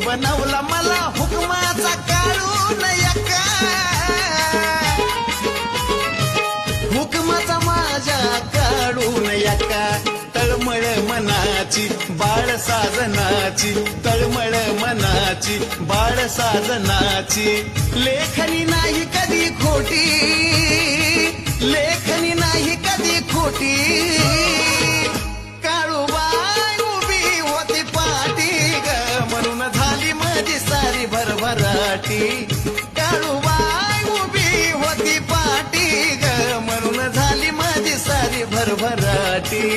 बनवला मला हुकमाचा काढून एका हुकमाचा माझ्या काढून एका तळमळ मनाची बाळ साजनाची तळमळ मनाची बाळ साजनाची लेखनी नाही कधी खोटी लेखनी नाही कधी खोटी काळूबाई उभी होती पाठी ग म्हणून झाली माझी सारी भरभराटी काळूबाई उभी होती पाठी ग म्हणून झाली माझी सारी भरभराटी